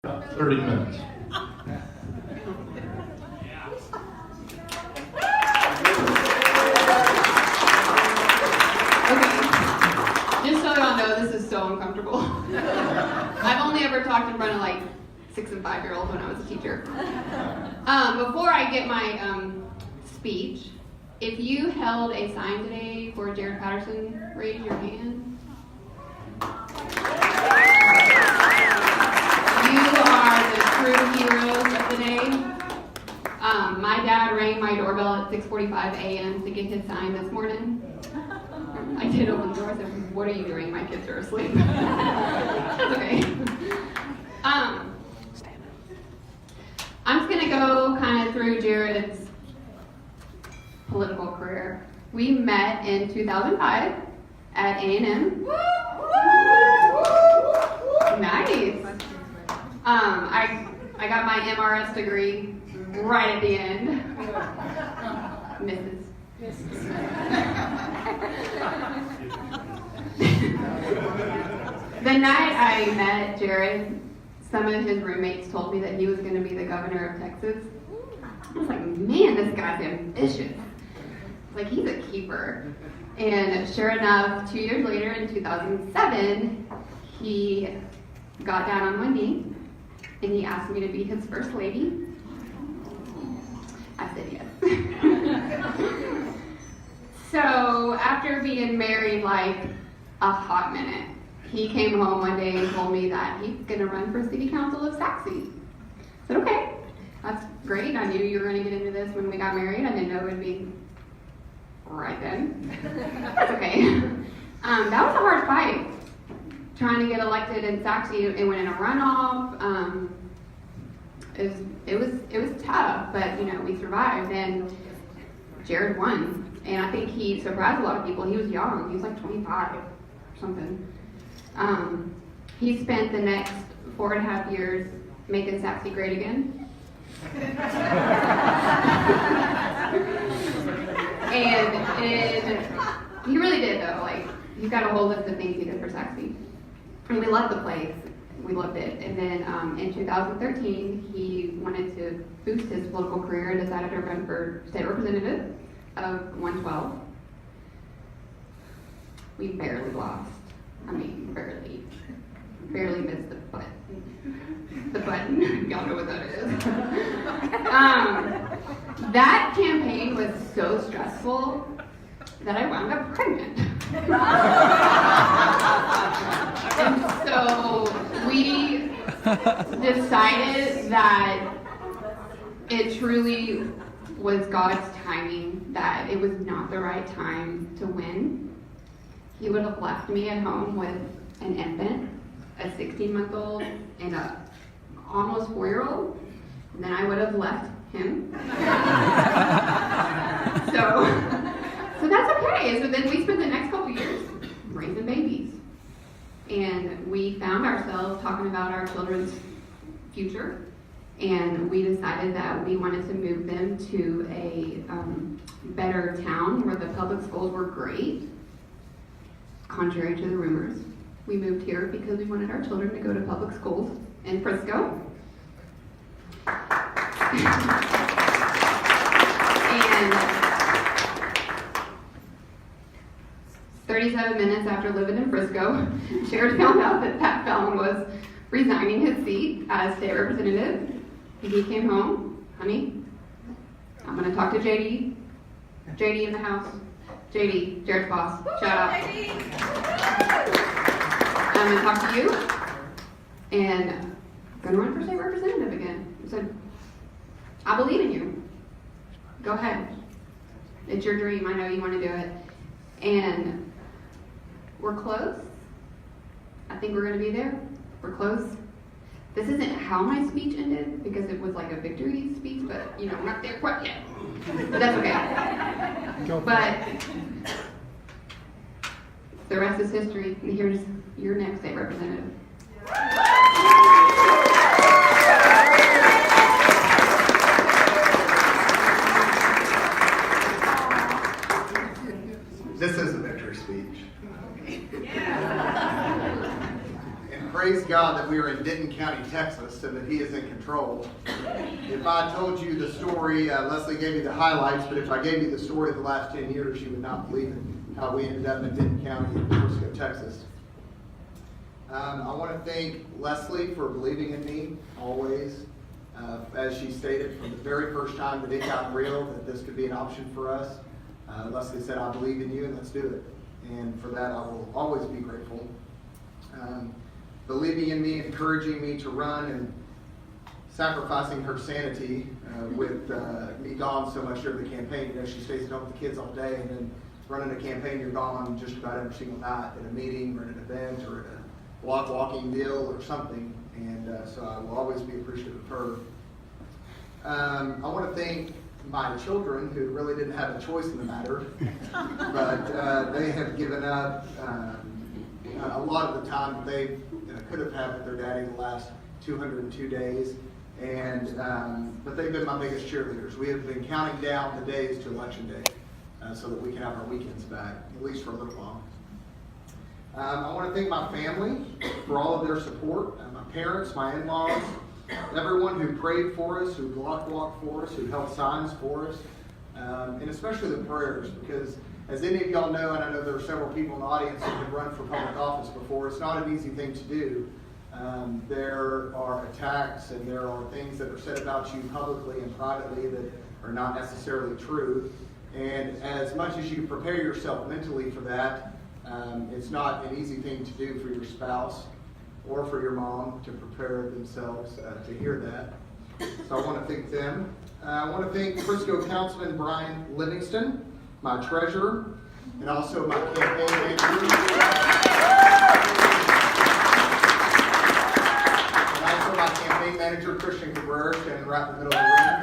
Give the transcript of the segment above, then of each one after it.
30 minutes. Just so y'all know, this is so uncomfortable. I've only ever talked in front of like 6 and 5-year-olds when I was a teacher. Before I get my speech, if you held a sign today for Jared Patterson, raise your hand. You are the true heroes of the day. My dad rang my doorbell at 6:45 a.m. to get his sign this morning. I did open the door. I said, "What are you doing? My kids are asleep." That's okay. I'm just gonna go kind of through Jared's political career. We met in 2005 at A&M. Nice. I got my MRS degree right at the end. Mrs. The night I met Jared, some of his roommates told me that he was going to be the governor of Texas. I was like, man, this guy's ambitious. Like, he's a keeper. And sure enough, 2 years later, in 2007, he got down on one knee and he asked me to be his first lady. I said yes. So after being married like a hot minute, he came home one day and told me that he's gonna run for city council of Saxe. I said, okay, that's great. I knew you were gonna get into this when we got married. I didn't know it would be right then. That's okay. That was a hard fight, trying to get elected in Saxe. It went in a runoff. It was tough, but you know, we survived, and Jared won. And I think he surprised a lot of people. He was young. He was like 25 or something. He spent the next 4.5 years making Saxe great again. and he really did, though. Like, he's got a whole list of things he did for Saxe. And we loved the place. We loved it. And then in 2013, he wanted to boost his political career and decided to run for state representative of 112. We barely lost. I mean, barely missed the button. The button, y'all know what that is. That campaign was so stressful that I wound up pregnant. And so we decided that it truly was God's timing, that it was not the right time to win. He would have left me at home with an infant, a 16-month-old, and a almost 4-year-old, and then I would have left him. So that's okay. So then we spent the next couple years raising babies. And we found ourselves talking about our children's future. And we decided that we wanted to move them to a better town where the public schools were great. Contrary to the rumors, we moved here because we wanted our children to go to public schools in Frisco. And 37 minutes after living in Frisco, Jared found out that Pat Fallon was resigning his seat as state representative. He came home, honey, I'm going to talk to JD. JD in the house. JD, Jared's boss. Shout out. I'm going to talk to you, and I'm going to run for state representative again. I said, I believe in you. Go ahead. It's your dream. I know you want to do it. And we're close. I think we're going to be there. We're close. This isn't how my speech ended, because it was like a victory speech, but you know, we're not there quite yet. But that's okay. But the rest is history. And here's your next state representative. This is a victory speech. And praise God that we are in Denton County, Texas, and that he is in control. If I told you the story, Leslie gave you the highlights, but if I gave you the story of the last 10 years, you would not believe it, how we ended up in Denton County in Frisco, Texas. I want to thank Leslie for believing in me always. As she stated from the very first time that it got real, that this could be an option for us. Leslie said, I believe in you and let's do it. And for that, I will always be grateful. Believing in me, encouraging me to run, and sacrificing her sanity with me gone so much during the campaign. You know, she stays at home with the kids all day, and then running a campaign, you're gone just about every single night at a meeting or at an event or at a walking deal or something. And so I will always be appreciative of her. I want to thank my children, who really didn't have a choice in the matter, but they have given up a lot of the time that they could have had with their daddy the last 202 days. And but they've been my biggest cheerleaders. We have been counting down the days to Election Day so that we can have our weekends back, at least for a little while. I want to thank my family for all of their support, my parents, my in-laws, everyone who prayed for us, who block walked for us, who held signs for us, and especially the prayers, because as any of y'all know, and I know there are several people in the audience who have run for public office before, it's not an easy thing to do. There are attacks and there are things that are said about you publicly and privately that are not necessarily true. And as much as you prepare yourself mentally for that, it's not an easy thing to do for your spouse or for your mom to prepare themselves to hear that. So I want to thank them. I want to thank Frisco Councilman Brian Livingston, my treasurer, and also my campaign manager. And also my campaign manager, Christian Cabrera, standing right in the middle of the room.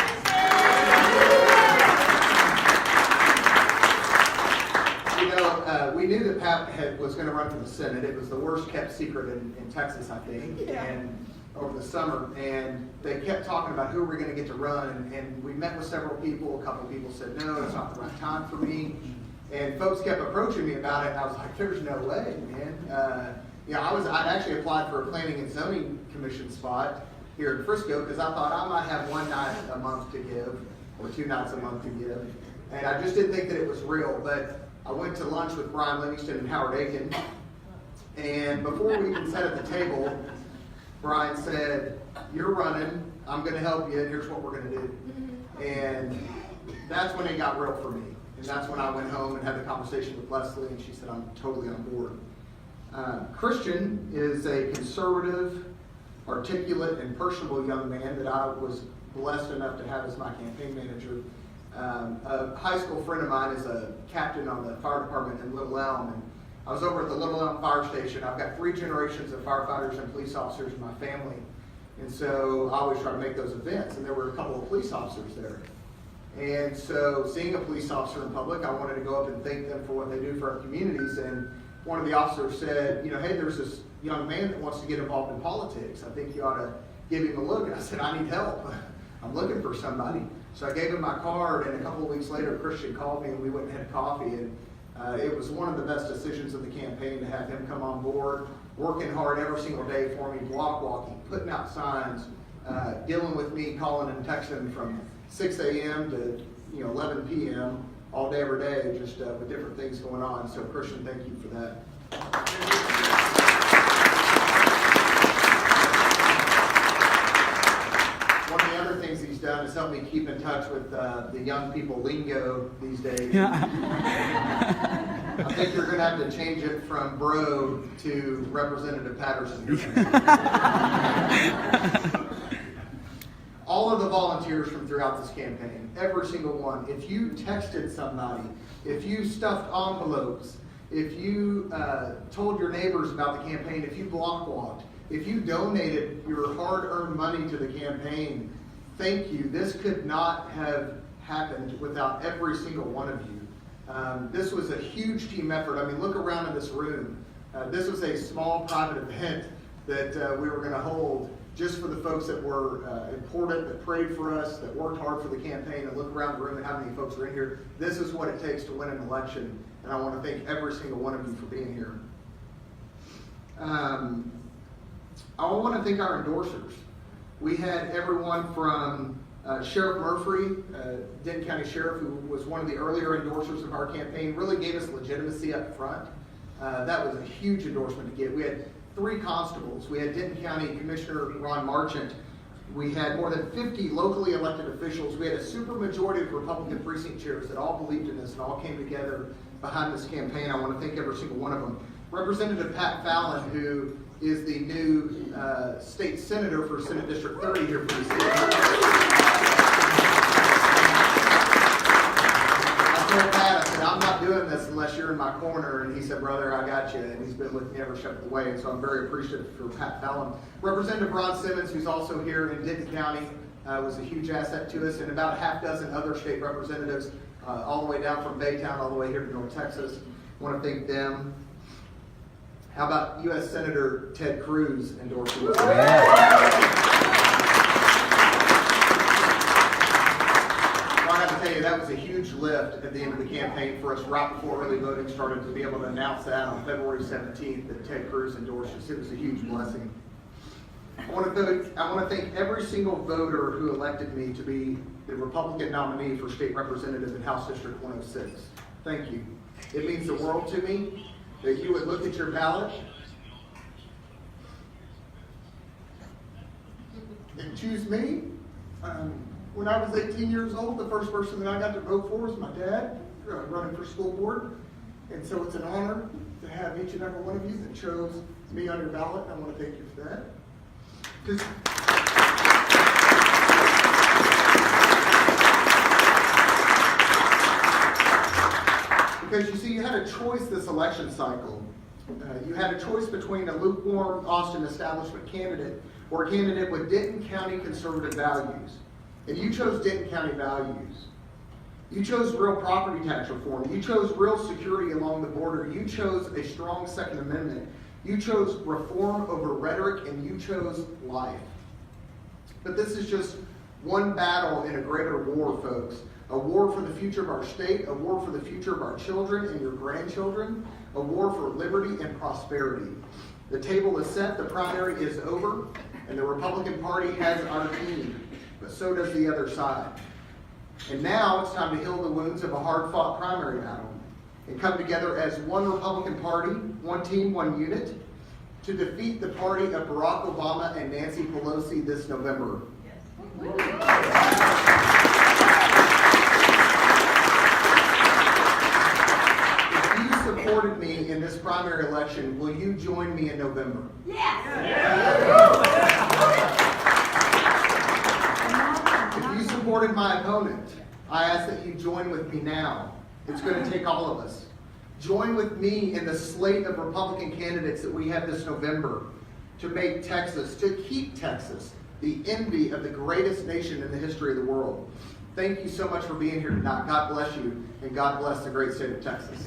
We knew that Pat was going to run for the Senate. It was the worst kept secret in Texas, I think, and over the summer. And they kept talking about who we're going to get to run. And we met with several people. A couple of people said, no, it's not the right time for me. And folks kept approaching me about it. And I was like, there's no way, man. I'd actually applied for a planning and zoning commission spot here in Frisco because I thought I might have one night a month to give or 2 nights a month to give. And I just didn't think that it was real. But I went to lunch with Brian Livingston and Howard Aiken, and before we even sat at the table, Brian said, you're running, I'm going to help you, and here's what we're going to do. And that's when it got real for me. And that's when I went home and had the conversation with Leslie, and she said, I'm totally on board. Christian is a conservative, articulate, and personable young man that I was blessed enough to have as my campaign manager. A high school friend of mine is a captain on the fire department in Little Elm, and I was over at the Little Elm Fire Station. I've got 3 generations of firefighters and police officers in my family, and so I always try to make those events, and there were a couple of police officers there. And so seeing a police officer in public, I wanted to go up and thank them for what they do for our communities, and one of the officers said, hey, there's this young man that wants to get involved in politics. I think you ought to give him a look. And I said, I need help. I'm looking for somebody. So I gave him my card, and a couple of weeks later, Christian called me, and we went and had coffee. And it was one of the best decisions of the campaign to have him come on board, working hard every single day for me, block walking, putting out signs, dealing with me, calling and texting from 6 a.m. to 11 p.m. all day, every day, just with different things going on. So Christian, thank you for that. One of the other things he's done is help me keep in touch with the young people lingo these days. I think you're going to have to change it from bro to Representative Patterson. All of the volunteers from throughout this campaign, every single one, if you texted somebody, if you stuffed envelopes, if you told your neighbors about the campaign, if you block walked, if you donated your hard-earned money to the campaign, thank you. This could not have happened without every single one of you. This was a huge team effort. I mean, look around in this room. This was a small private event that we were going to hold just for the folks that were important, that prayed for us, that worked hard for the campaign, and look around the room and how many folks are in here. This is what it takes to win an election, and I want to thank every single one of you for being here. I want to thank our endorsers. We had everyone from Sheriff Murphy, Denton County Sheriff, who was one of the earlier endorsers of our campaign, really gave us legitimacy up front. That was a huge endorsement to get. We had 3 constables. We had Denton County Commissioner Ron Marchant. We had more than 50 locally elected officials. We had a super majority of Republican precinct chairs that all believed in this and all came together behind this campaign. I want to thank every single one of them. Representative Pat Fallon, who is the new state senator for Senate District 30 here for the city. I told Pat, I said, I'm not doing this unless you're in my corner. And he said, brother, I got you. And he's been with me every step of the way. And so I'm very appreciative for Pat Fallon. Representative Ron Simmons, who's also here in Denton County, was a huge asset to us. And about a half dozen other state representatives, all the way down from Baytown, all the way here to North Texas. I want to thank them. How about U.S. Senator Ted Cruz endorsing us? I have to tell you, that was a huge lift at the end of the campaign for us right before early voting started to be able to announce that on February 17th that Ted Cruz endorsed us. It was a huge blessing. I want to thank every single voter who elected me to be the Republican nominee for state representative in House District 106. Thank you. It means the world to me that you would look at your ballot and choose me. When I was 18 years old, the first person that I got to vote for was my dad, running for school board. And so it's an honor to have each and every one of you that chose me on your ballot. I want to thank you for that. Because you see, you had a choice this election cycle. You had a choice between a lukewarm Austin establishment candidate or a candidate with Denton County conservative values. And you chose Denton County values. You chose real property tax reform. You chose real security along the border. You chose a strong Second Amendment. You chose reform over rhetoric, and you chose life. But this is just one battle in a greater war, folks. A war for the future of our state, a war for the future of our children and your grandchildren, a war for liberty and prosperity. The table is set, the primary is over, and the Republican Party has our team, but so does the other side. And now it's time to heal the wounds of a hard-fought primary battle and come together as one Republican Party, one team, one unit, to defeat the party of Barack Obama and Nancy Pelosi this November. If you supported me in this primary election, will you join me in November? Yes! If you supported my opponent, I ask that you join with me now. It's going to take all of us. Join with me in the slate of Republican candidates that we have this November to make Texas, to keep Texas, the envy of the greatest nation in the history of the world. Thank you so much for being here tonight. God bless you, and God bless the great state of Texas.